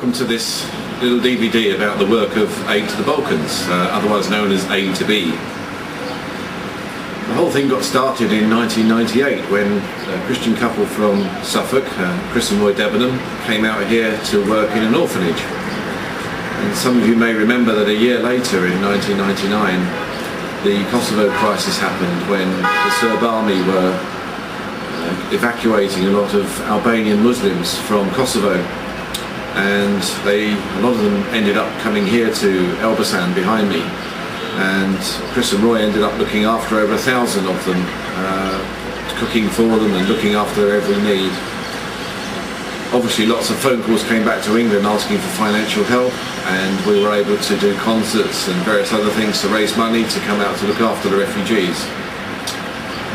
welcome to this little DVD about the work of Aid to the Balkans, otherwise known as Aid to Be. The whole thing got started in 1998 when a Christian couple from Suffolk, Chris and Roy Debenham, came out here to work in an orphanage. And some of you may remember that a year later, in 1999, the Kosovo crisis happened when the Serb army were evacuating a lot of Albanian Muslims from Kosovo, and a lot of them ended up coming here to Elbasan behind me, and Chris and Roy ended up looking after over 1,000 of them, cooking for them and looking after their every need. Obviously lots of phone calls came back to England asking for financial help, and we were able to do concerts and various other things to raise money to come out to look after the refugees.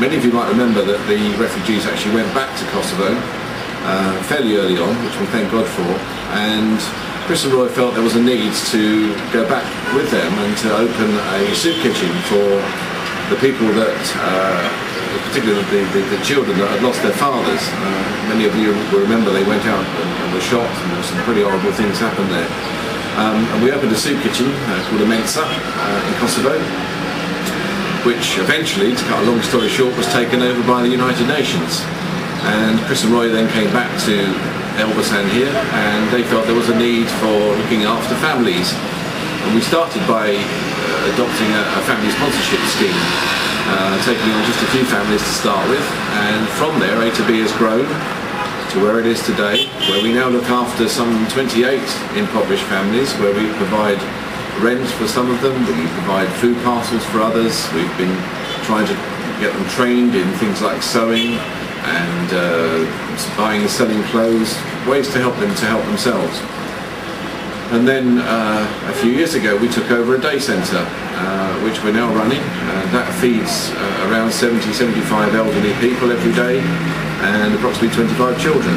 Many of you might remember that the refugees actually went back to Kosovo fairly early on, which we thank God for, and Chris and Roy felt there was a need to go back with them and to open a soup kitchen for the people that, particularly the children that had lost their fathers. Many of you will remember they went out and were shot, and there were some pretty horrible things happened there. And we opened a soup kitchen called a Mensa in Kosovo, which eventually, to cut a long story short, was taken over by the United Nations. And Chris and Roy then came back to Elbasan here, and they felt there was a need for looking after families. And we started by adopting a family sponsorship scheme, taking on just a few families to start with, and from there A to B has grown to where it is today, where we now look after some 28 impoverished families, where we provide rent for some of them, we provide food parcels for others. We've been trying to get them trained in things like sewing and buying and selling clothes, ways to help them to help themselves. And then a few years ago we took over a day centre, which we're now running. That feeds around 70-75 elderly people every day, and approximately 25 children.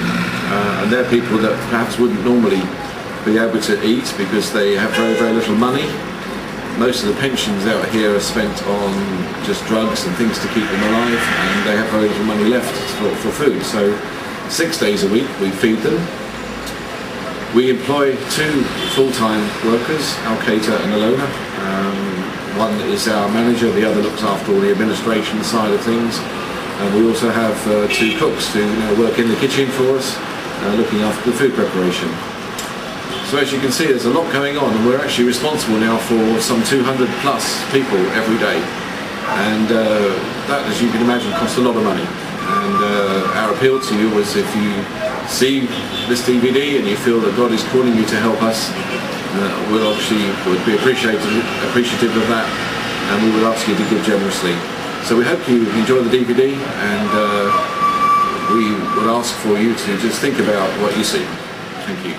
And they're people that perhaps wouldn't normally be able to eat because they have very, very little money. Most of the pensions out here are spent on just drugs and things to keep them alive, and they have very little money left for food. So 6 days a week we feed them. We employ 2 full-time workers, Al-Qaeda and Alona. One is our manager, the other looks after all the administration side of things. And we also have 2 cooks who work in the kitchen for us, looking after the food preparation. So as you can see, there's a lot going on, and we're actually responsible now for some 200 plus people every day. And that, as you can imagine, costs a lot of money. And our appeal to you was, if you see this DVD and you feel that God is calling you to help us, we'll obviously would be appreciative of that, and we will ask you to give generously. So we hope you enjoy the DVD, and we would ask for you to just think about what you see. Thank you.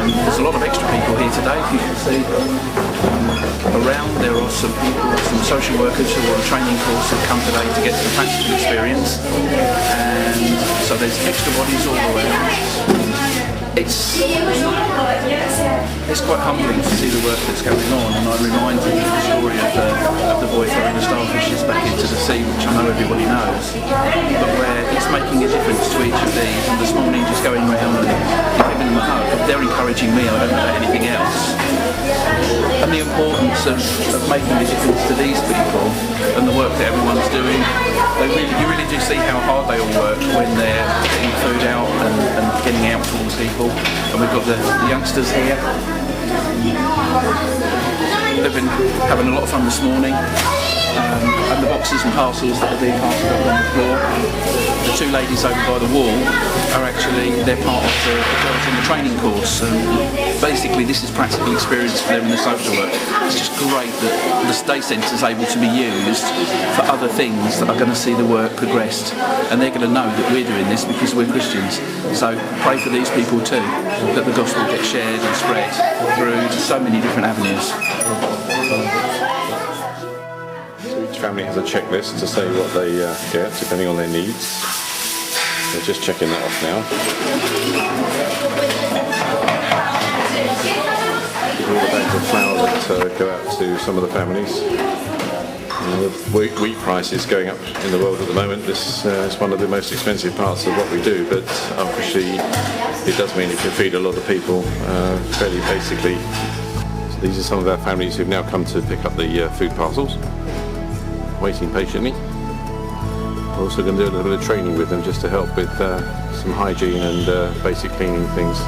There's a lot of extra people here today, if you can see around. There are some people, some social workers who are on a training course who come today to get some practical experience, and so there's extra bodies all around. It's quite humbling to see the work that's going on, and I'm reminded of the story of the boy throwing the starfishes back into the sea, which I know everybody knows, but where it's making a difference to each of these. And this morning, just going around and giving them a hug, they're encouraging me, I don't know about anything else. And the importance of making a difference to these people and the work that everyone's doing. You really do see how hard they all work when they're getting food out and getting out to all the people. And we've got the youngsters here. They've been having a lot of fun this morning. And the boxes and parcels that are being passed over on the floor. The two ladies over by the wall are actually, they're part of the girls in the training course. Basically this is practical experience for them in the social work. It's just great that the day centre is able to be used for other things that are going to see the work progressed, and they're going to know that we're doing this because we're Christians. So pray for these people too, that the gospel gets shared and spread through so many different avenues. Each family has a checklist to say what they get depending on their needs. They're just checking that off now. All the bags of flour that go out to some of the families. The wheat price is going up in the world at the moment. This is one of the most expensive parts of what we do, but obviously it does mean it can feed a lot of people fairly basically. So these are some of our families who've now come to pick up the food parcels, waiting patiently. We're also going to do a little bit of training with them just to help with some hygiene and basic cleaning things.